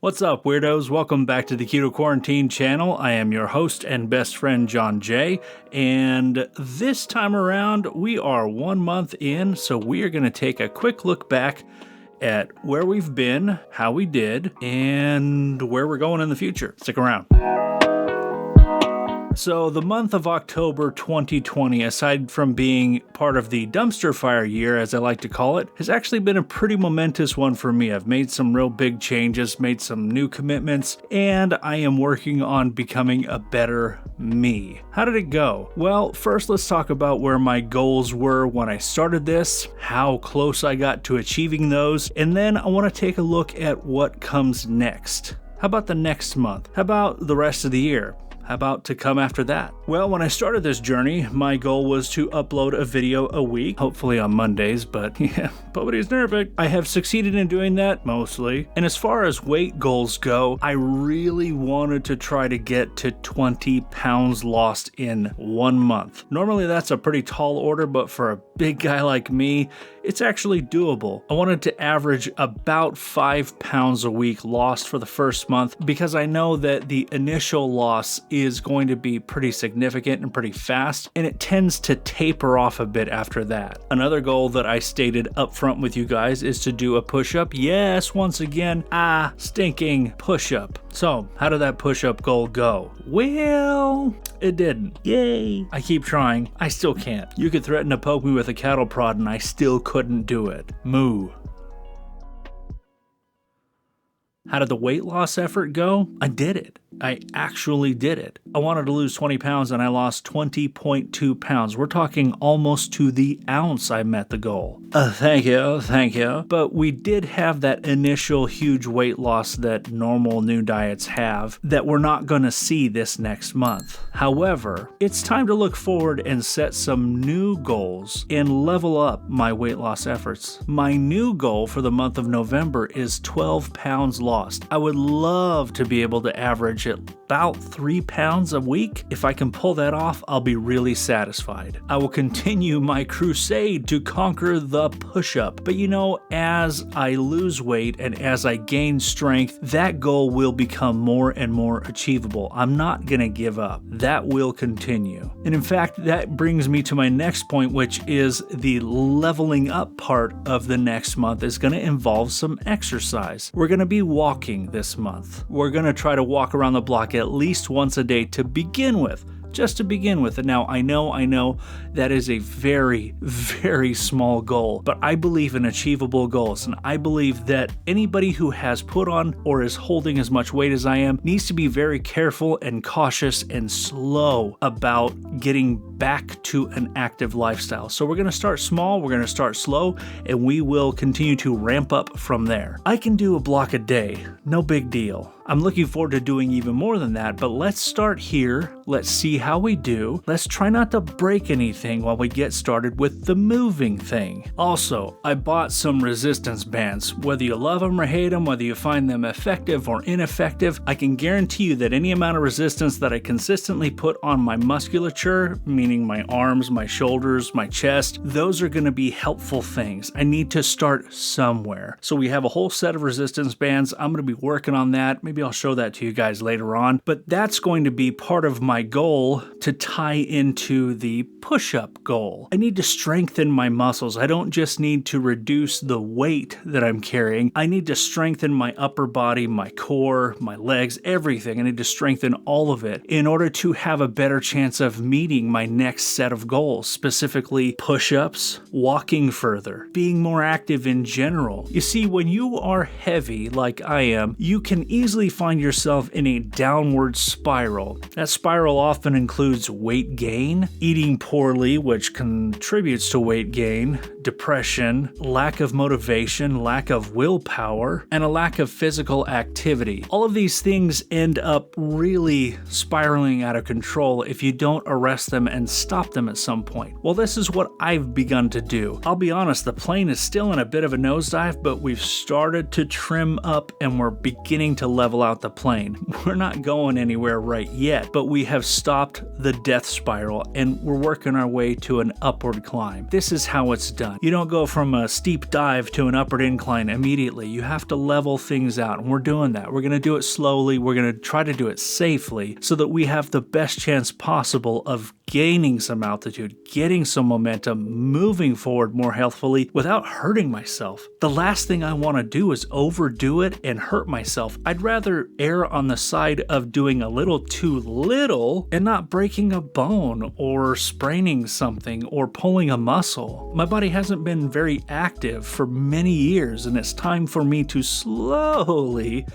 What's up, weirdos? Welcome back to the Keto Quarantine channel. I am your host and best friend, Jon Jay, and this time around, we are 1 month in, so we are going to take a quick look back at where we've been, how we did, and where we're going in the future. Stick around. So the month of October 2020, aside from being part of the dumpster fire year, as I like to call it, has actually been a pretty momentous one for me. I've made some real big changes, made some new commitments, and I am working on becoming a better me. How did it go? Well, first let's talk about where my goals were when I started this, how close I got to achieving those, and then I want to take a look at what comes next. How about the next month? How about the rest of the year? How about to come after that? Well, when I started this journey, my goal was to upload a video a week, hopefully on Mondays, but yeah, nobody's perfect. I have succeeded in doing that, mostly. And as far as weight goals go, I really wanted to try to get to 20 pounds lost in 1 month. Normally that's a pretty tall order, but for a big guy like me, it's actually doable. I wanted to average about 5 pounds a week lost for the first month because I know that the initial loss is going to be pretty significant and pretty fast, and it tends to taper off a bit after that. Another goal that I stated up front with you guys is to do a push-up. Yes, once again, stinking push-up. So, how did that push-up goal go? Well, it didn't. Yay! I keep trying. I still can't. You could threaten to poke me with a cattle prod and I still couldn't do it. Moo. How did the weight loss effort go? I did it. I actually did it. I wanted to lose 20 pounds and I lost 20.2 pounds. We're talking almost to the ounce I met the goal. Thank you. But we did have that initial huge weight loss that normal new diets have that we're not going to see this next month. However, it's time to look forward and set some new goals and level up my weight loss efforts. My new goal for the month of November is 12 pounds lost. I would love to be able to average at about 3 pounds a week. If I can pull that off, I'll be really satisfied. I will continue my crusade to conquer the push-up. But you know, as I lose weight and as I gain strength, that goal will become more and more achievable. I'm not gonna give up. That will continue. And in fact, that brings me to my next point, which is the leveling up part of the next month is gonna involve some exercise. We're gonna be walking this month. We're gonna try to walk around the block at least once a day to begin with. Just to begin with. And now I know that is a very, very small goal, but I believe in achievable goals. And I believe that anybody who has put on or is holding as much weight as I am needs to be very careful and cautious and slow about getting back to an active lifestyle. So we're going to start small, we're going to start slow, and we will continue to ramp up from there. I can do a block a day, no big deal. I'm looking forward to doing even more than that, but let's start here. Let's see how we do. Let's try not to break anything while we get started with the moving thing. Also, I bought some resistance bands. Whether you love them or hate them, whether you find them effective or ineffective, I can guarantee you that any amount of resistance that I consistently put on my musculature, meaning my arms, my shoulders, my chest, those are going to be helpful things. I need to start somewhere. So we have a whole set of resistance bands. I'm going to be working on that. Maybe I'll show that to you guys later on, but that's going to be part of my goal to tie into the push-up goal. I need to strengthen my muscles. I don't just need to reduce the weight that I'm carrying. I need to strengthen my upper body, my core, my legs, everything. I need to strengthen all of it in order to have a better chance of meeting my next set of goals, specifically push-ups, walking further, being more active in general. You see, when you are heavy like I am, you can easily find yourself in a downward spiral. That spiral often includes weight gain, eating poorly, which contributes to weight gain, depression, lack of motivation, lack of willpower, and a lack of physical activity. All of these things end up really spiraling out of control if you don't arrest them and stop them at some point. Well, this is what I've begun to do. I'll be honest, the plane is still in a bit of a nosedive, but we've started to trim up and we're beginning to level out the plane. We're not going anywhere right yet, but we have stopped the death spiral and we're working our way to an upward climb. This is how it's done. You don't go from a steep dive to an upward incline immediately. You have to level things out, and we're doing that. We're going to do it slowly. We're going to try to do it safely so that we have the best chance possible of gaining some altitude, getting some momentum, moving forward more healthfully without hurting myself. The last thing I want to do is overdo it and hurt myself. I'd rather err on the side of doing a little too little and not breaking a bone or spraining something or pulling a muscle. My body hasn't been very active for many years, and it's time for me to slowly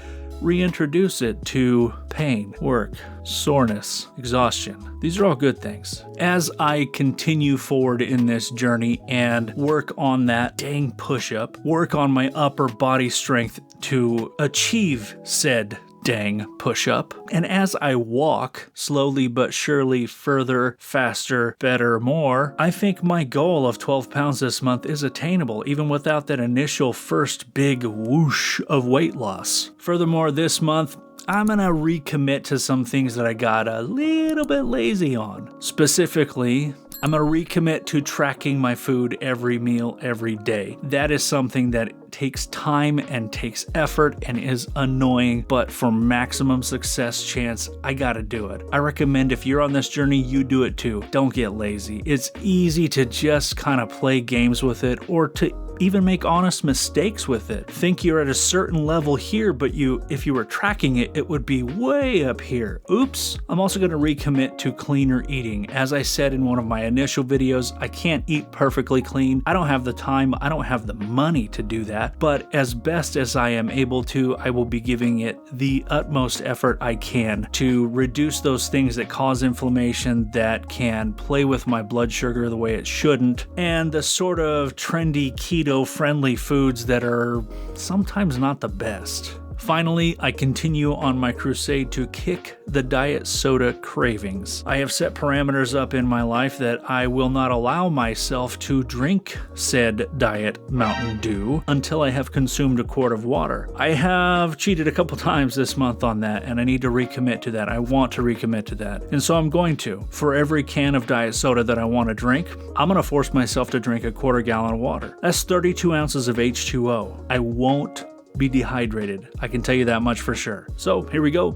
reintroduce it to pain, work, soreness, exhaustion. These are all good things. As I continue forward in this journey and work on that dang push-up, work on my upper body strength to achieve said dang push-up, and as I walk slowly but surely further, faster, better, more, I think my goal of 12 pounds this month is attainable even without that initial first big whoosh of weight loss. Furthermore, this month I'm gonna recommit to some things that I got a little bit lazy on. Specifically, I'm gonna recommit to tracking my food every meal, every day. That is something that takes time and takes effort and is annoying, but for maximum success chance, I gotta do it. I recommend if you're on this journey, you do it too. Don't get lazy. It's easy to just kind of play games with it or to even make honest mistakes with it. Think you're at a certain level here, but if you were tracking it, it would be way up here. Oops. I'm also going to recommit to cleaner eating. As I said in one of my initial videos, I can't eat perfectly clean. I don't have the time. I don't have the money to do that. But as best as I am able to, I will be giving it the utmost effort I can to reduce those things that cause inflammation, that can play with my blood sugar the way it shouldn't, and the sort of trendy keto-friendly foods that are sometimes not the best. Finally, I continue on my crusade to kick the diet soda cravings. I have set parameters up in my life that I will not allow myself to drink said diet Mountain Dew until I have consumed a quart of water. I have cheated a couple times this month on that, and I need to recommit to that. I want to recommit to that. And so I'm going to. For every can of diet soda that I want to drink, I'm going to force myself to drink a quarter gallon of water. That's 32 ounces of H2O. I won't be dehydrated. I can tell you that much for sure. So here we go.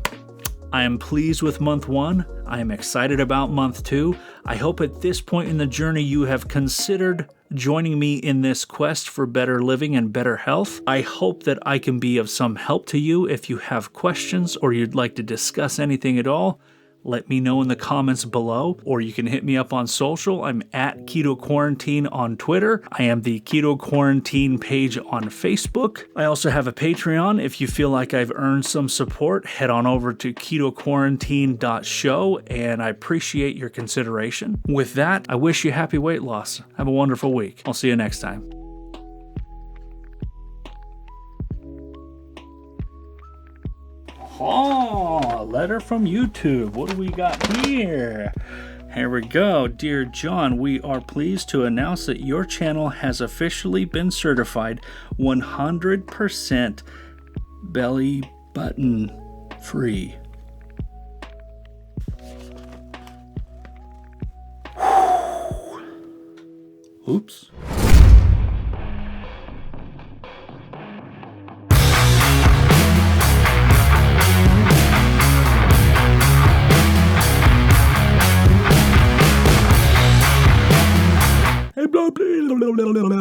I am pleased with month 1. I am excited about month 2. I hope at this point in the journey you have considered joining me in this quest for better living and better health. I hope that I can be of some help to you. If you have questions or you'd like to discuss anything at all, let me know in the comments below, or you can hit me up on social. I'm at Keto Quarantine on Twitter. I am the Keto Quarantine page on Facebook. I also have a Patreon. If you feel like I've earned some support, head on over to ketoquarantine.show, and I appreciate your consideration. With that, I wish you happy weight loss. Have a wonderful week. I'll see you next time. Oh, a letter from YouTube. What do we got here? Here we go. Dear John, we are pleased to announce that your channel has officially been certified 100% belly button free. Oops. Blah, blah, blah, blah, blah, blah.